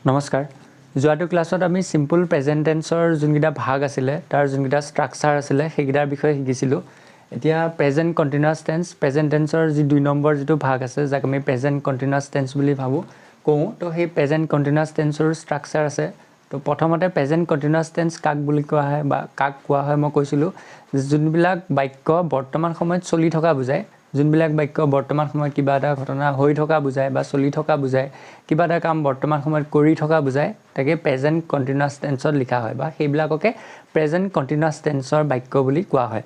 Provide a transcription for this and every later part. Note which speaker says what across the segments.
Speaker 1: নমস্কাৰ যোৱাটো ক্লাছত আমি সিম্পল প্ৰেজেন্ট টেন্সৰ যোনকিটা ভাগ আছিল তাৰ যোনকিটা স্ট্ৰাকচাৰ আছিল সেইকিটাৰ বিষয়ে শিকিছিলো এতিয়া প্ৰেজেন্ট কন্টিনিউয়াস টেন্স প্ৰেজেন্ট টেন্সৰ যি 2 নম্বৰ যেটো ভাগ আছে যাক আমি প্ৰেজেন্ট কন্টিনিউয়াস টেন্স বুলি ভাবো কও তো সেই প্ৰেজেন্ট কন্টিনিউয়াস টেন্সৰ স্ট্ৰাকচাৰ আছে তো প্ৰথমতে প্ৰেজেন্ট কন্টিনিউয়াস টেন্স কাক বুলি কোৱা হয় বা কাক কোৱা হয় মই কৈছিলো যোনবিলাক বাক্য বৰ্তমান সময়ত চলি থকা বুজায় যোনবিলাক বাক্য বৰ্তমান সময়ত কিবা এটা ঘটনা হৈ থকা বুজায় বা চলি থকা বুজায় কিবা এটা কাম বৰ্তমান সময়ত কৰি থকা বুজায় তাকে প্ৰেজেন্ট কন্টিনিউয়াস টেন্সত লিখা হয় বা সেইবিলাককে প্ৰেজেন্ট কন্টিনিউয়াস টেন্সৰ বাক্য বুলি কোৱা হয়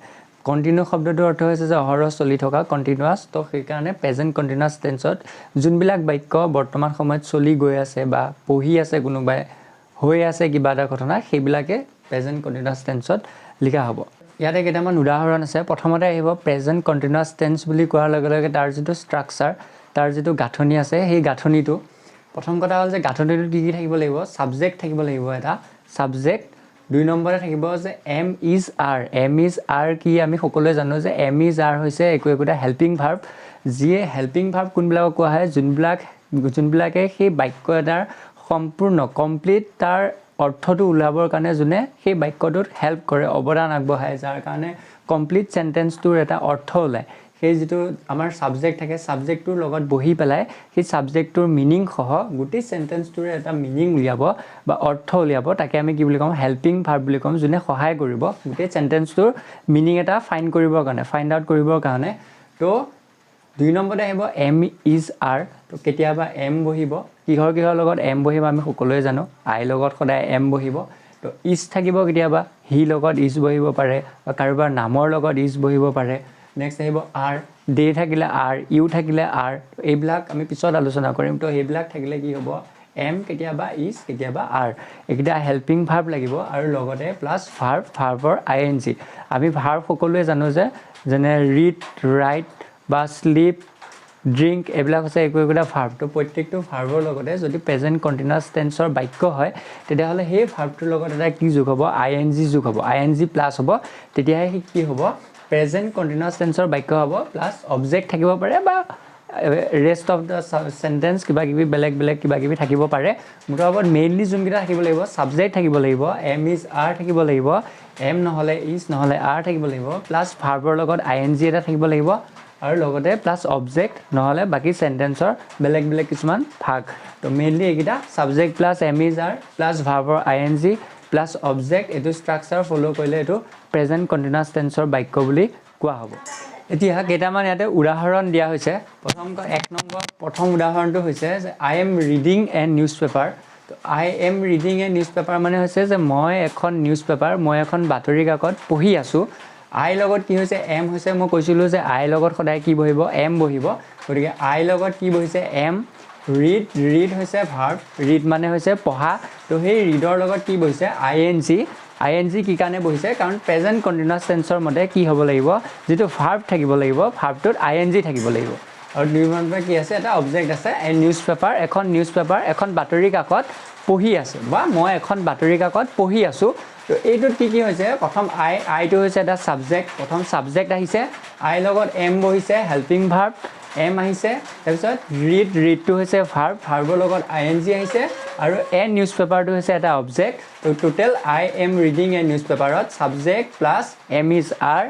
Speaker 1: কন্টিনিউ শব্দটোৰ অৰ্থ হৈছে যে অহৰহ চলি থকা কন্টিনিউয়াস তো সেই কাৰণে প্ৰেজেন্ট কন্টিনিউয়াস টেন্সত যোনবিলাক বাক্য বৰ্তমান সময়ত চলি গৈ আছে বা পঢ়ি আছে কোনোবাই হৈ আছে কিবা এটা ঘটনা সেইবিলাকে প্ৰেজেন্ট কন্টিনিউয়াস টেন্সত লিখা হ'ব ইয়াতে কেইটামান উদাহৰণ আছে প্ৰথমতে আহিব প্ৰেজেন্ট কন্টিনিউয়াস টেন্স বুলি কোৱাৰ লগে লগে তাৰ যেটো স্ট্ৰাকচাৰ তাৰ যেটো গাঁথনি আছে সেই গাঁথনিটো প্ৰথম কথা হ'ল যে গাঁথনিটো কি থাকিব লাগিব সাবজেক্ট থাকিব লাগিব এটা সাবজেক্ট 2 নম্বৰে থাকিব যে এম ইজ আৰ কি আমি সকলোৱে জানো যে এম ইজ আৰ হৈছে একোটা হেল্পিং ভাৰ্ব যিয়ে হেল্পিং ভাৰ্ব কোনবিলাকক কোৱা হয় যোনবিলাকে সেই বাক্য এটাৰ সম্পূৰ্ণ কমপ্লিট তাৰ অৰ্থটো উলাবৰ কাৰণে জুনে সেই বাক্যটোত হেল্প কৰে অৱদান আগবঢ়ায় যাৰ কাৰণে কমপ্লিট সেন্টেন্সটোৰ এটা অৰ্থ ওলায় সেই যেটো আমাৰ সাবজেক্ট থাকে সাবজেক্টটোৰ লগত বহি পেলাই সেই সাবজেক্টটোৰ মিনিং সহ গোটেই সেন্টেন্সটোৰ এটা মিনিং উলিয়াব বা অৰ্থ উলিয়াব তাকে আমি কি বুলি কম হেল্পিং ভাৰ্ব বুলি কম জুনে সহায় কৰিব গোটেই সেন্টেন্সটোৰ মিনিং এটা ফাইন্ড আউট কৰিবৰ কাৰণে তো 2 নম্বৰতে আহিব এম ইজ আৰ তো কেতিয়াবা এম বহিব কিহৰ লগত এম বহিব আমি সকলোৱে জানো আই লগত সদায় এম বহিব তো ইজ থাকিব কেতিয়াবা হি লগত ইজ বহিব পাৰে বা কাৰোবাৰ নামৰ লগত ইজ বহিব পাৰে নেক্সট আহিব আৰ দে থাকিলে আৰ ইউ থাকিলে আৰ এইবিলাক আমি পিছত আলোচনা কৰিম তো এইবিলাক থাকিলে কি হ'ব এম কেতিয়াবা ইজ কেতিয়াবা আৰ এইকিটা হেল্পিং ভাৰ্ব লাগিব আৰু লগতে প্লাস ভাৰ্বৰ আইএনজি আমি ভাৰ্ব সকলোৱে জানো যে যেনে ৰিড ৰাইট বা স্লিপ ড্ৰিংক এইবিলাক আছে একোটা ভাৰ্ব তো প্ৰত্যেকটো ভাৰ্বৰ লগতে যদি প্ৰেজেন্ট কন্টিনিউয়াস টেন্সৰ বাক্য হয় তেতিয়া হলে সেই ভাৰ্বটোৰ লগত এটা কি যোগ হ'ব আইএনজি যোগ হ'ব আইএনজি প্লাস হ'ব তেতিয়া কি হ'ব প্ৰেজেন্ট কন্টিনিউয়াস টেন্সৰ বাক্য হ'ব প্লাস অবজেক্ট থাকিব পাৰে বা ৰেষ্ট অফ দা সেন্টেন্স কিবা কিবি বেলেগ কিবা কিবি থাকিব পাৰে মুঠৰ মেইনলি যোনকিটা থাকিব লাগিব সাবজেক্ট থাকিব লাগিব এম ইজ আৰ থাকিব লাগিব এম নহলে ইজ নহলে আৰ থাকিব লাগিব প্লাস ভাৰ্বৰ লগত আইএনজি এটা থাকিব লাগিব আৰু লগতে প্লাস অবজেক্ট নহলে বাকি সেন্টেন্সৰ বেলেগ কিছুমান ভাগ তো মেইনলি এইকিটা subject plus am is are plus ভাৰ্বৰ আইএনজি প্লাস অবজেক্ট এটো স্ট্ৰাকচাৰ ফলো কৰিলে এটো প্ৰেজেন্ট কন্টিনিউয়াস টেন্সৰ বাক্য বুলি কোৱা হ'ব এতিয়া কেইটামান ইয়াতে উদাহৰণ দিয়া হৈছে প্ৰথম উদাহৰণটো হৈছে যে I am reading a newspaper তো I am reading a newspaper মানে হৈছে যে মই এখন নিউজপেপাৰ মই এখন বাতৰি কাকত পঢ়ি আছো আই লগত কি হৈছে এম হৈছে মই কৈছিলো যে আই লগত সদায় কি বহিব এম বহিব গতিকে আই লগত কি বহিছে এম ৰিড হৈছে ভাৰ্ব ৰিড মানে হৈছে পঢ়া তো সেই ৰিডৰ লগত কি বহিছে আইএনজি কি কাৰণে বহিছে কাৰণ প্ৰেজেন্ট কন্টিনিউয়াস টেন্সৰ মতে কি হ'ব লাগিব যেটো ভাৰ্ব থাকিব লাগিব ভাৰ্বটোত আইএনজি থাকিব লাগিব আৰু 2 নম্বৰত কি আছে এটা অবজেক্ট আছে এ নিউজপেপাৰ এখন বাতৰি কাকত পঢ়ি আছে বা মই এখন বাতৰি কাকত পঢ়ি আছো তো এইটোত কি হৈছে প্ৰথম আইটো হৈছে এটা সাবজেক্ট প্ৰথম সাবজেক্ট আহিছে আই লগত এম বহিছে হেল্পিং ভাৰ্ব এম আহিছে তাৰপিছত ৰিডটো হৈছে ভাৰ্বৰ লগত আইএনজি আহিছে আৰু এ নিউজপেপাৰটো হৈছে এটা অবজেক্ট তো total I am reading a নিউজপেপাৰত subject plus am is are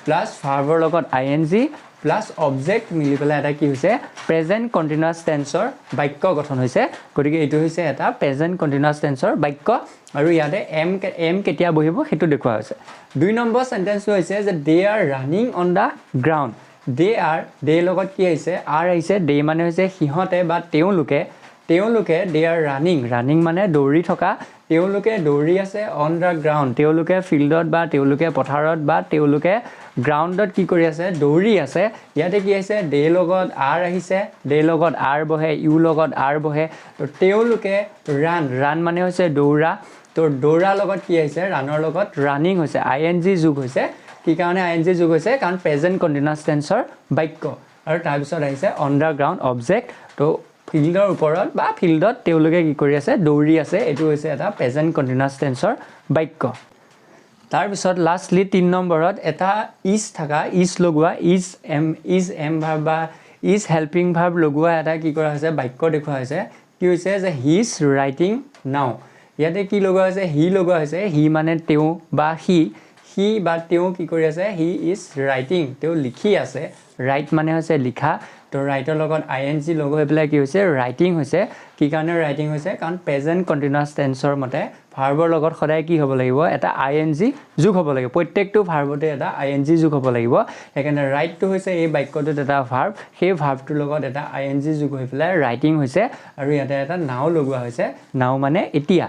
Speaker 1: plus ভাৰ্বৰ লগত আইএনজি প্লাস অবজেক্ট মিলি পেলাই এটা কি হৈছে প্ৰেজেন্ট কন্টিনিউয়াস টেন্সৰ বাক্য গঠন হৈছে গতিকে এইটো হৈছে এটা প্ৰেজেন্ট কন্টিনিউয়াস টেন্সৰ বাক্য আৰু ইয়াতে এম কেতিয়া বহিব হেতু দেখুৱা হৈছে 2 নম্বৰ সেন্টেন্সটো হৈছে যে they are running on the ground they লগত কি আহিছে আৰ আহিছে দে মানে হৈছে সিহঁতে বা তেওঁলোকে দে আৰ ৰানিং মানে দৌৰি থকা তেওঁলোকে দৌৰি আছে অন দা গ্ৰাউণ্ড তেওঁলোকে ফিল্ডত বা তেওঁলোকে পথাৰত বা তেওঁলোকে গ্ৰাউণ্ডত কি কৰি আছে দৌৰি আছে ইয়াতে কি আহিছে দে লগত আৰ আহিছে দে লগত আৰ বহে ইউ লগত আৰ বহে তো তেওঁলোকে ৰান মানে হৈছে দৌৰা তো দৌৰা লগত কি আহিছে ৰানৰ লগত ৰানিং হৈছে আইএনজি যোগ হৈছে কি কাৰণে আইএনজি যোগ হৈছে কাৰণ প্ৰেজেন্ট কন্টিনিউয়াস টেন্সৰ বাক্য আৰু তাৰ পিছত আহিছে অন দা গ্ৰাউণ্ড অবজেক্ট তো ফিল্ডৰ ওপৰত বা ফিল্ডত তেওঁলোকে কি কৰি আছে দৌৰি আছে এটো হৈছে এটা প্ৰেজেন্ট কন্টিনিউয়াস টেন্সৰ বাক্য তাৰ পিছত লাষ্টলি 3 নম্বৰত এটা ইজ লগোৱা ইজ এম ভাৰ্ব বা ইজ হেল্পিং ভাৰ্ব লগোৱা এটা কি কৰা হৈছে বাক্য দেখুৱা হৈছে কি হৈছে যে হি ইজ ৰাইটিং নাও ইয়াতে কি লগোৱা হৈছে হি লগোৱা হৈছে হি মানে তেওঁ বা হি বা তেওঁ কি কৰি আছে হি ইজ ৰাইটিং তেওঁ লিখি আছে ৰাইট মানে হৈছে লিখা তো ৰাইটৰ লগত আইএনজি লগ হৈ পেলাই কি হৈছে ৰাইটিং হৈছে কি কাৰণে ৰাইটিং হৈছে কাৰণ প্ৰেজেণ্ট কণ্টিনিউয়াছ টেন্সৰ মতে ভাৰ্বৰ লগত সদায় কি হ'ব লাগিব এটা আইএনজি যোগ হ'ব লাগিব প্ৰত্যেকটো ভাৰ্বতে এটা আইএনজি যোগ হ'ব লাগিব সেইকাৰণে ৰাইটটো হৈছে এই বাক্যটোত এটা ভাৰ্ব সেই ভাৰ্বটোৰ লগত এটা আইএনজি যোগ হৈ পেলাই ৰাইটিং হৈছে আৰু ইয়াতে এটা নাও লগোৱা হৈছে নাও মানে এতিয়া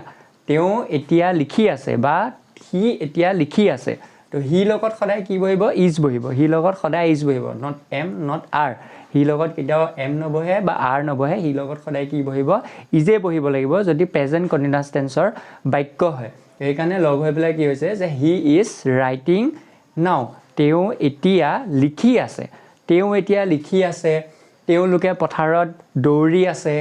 Speaker 1: তেওঁ এতিয়া লিখি আছে বা হি এতিয়া লিখি আছে তো হি লগত সদায় কি বহিব ইজ বহিব হি লগত সদায় ইজ বহিব নট এম নট আৰ হি লগত কেতিয়াও এম নবহে বা আৰ নবহে হি লগত সদায় কি বহিব ইজে বহিব লাগিব যদি প্ৰেজেণ্ট কণ্টিনিউয়াছ টেন্সৰ বাক্য হয় সেইকাৰণে লগ হৈ পেলাই কি হৈছে যে হি ইজ ৰাইটিং নাও তেওঁ এতিয়া লিখি আছে তেওঁ এতিয়া লিখি আছে তেওঁলোকে পথাৰত দৌৰি আছে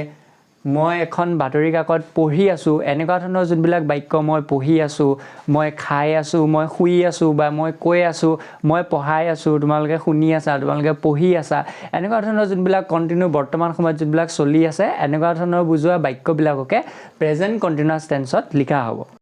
Speaker 1: মই এখন বাতৰি কাকত পঢ়ি আছোঁ এনেকুৱা ধৰণৰ যোনবিলাক বাক্য মই পঢ়ি আছোঁ মই খাই আছোঁ মই শুই আছোঁ বা মই কৈ আছোঁ মই পঢ়াই আছোঁ তোমালোকে শুনি আছা তোমালোকে পঢ়ি আছা এনেকুৱা ধৰণৰ যোনবিলাক কণ্টিনিউ বৰ্তমান সময়ত যোনবিলাক চলি আছে এনেকুৱা ধৰণৰ বুজোৱা বাক্যবিলাককে প্ৰেজেণ্ট কণ্টিনিউয়াছ টেন্সত লিখা হ'ব